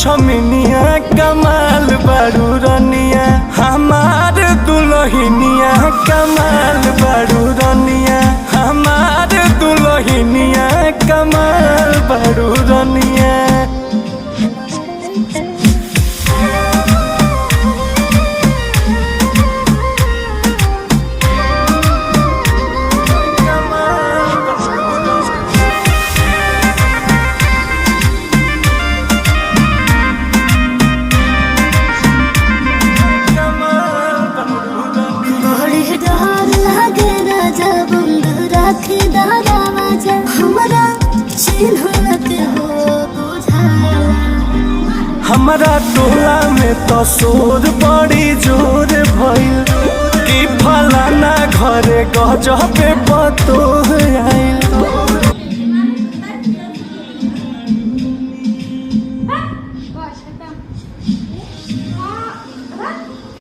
छमिनिया कमाल बारू रनिया हमार दुल्हनिया कमाल बारू रनिया हमार दुल्हनिया कमाल बारू रनिया। हमारा टोला में तो शोर बड़ी जोर भइल कि फलाना घरे गजबे पतो आइल।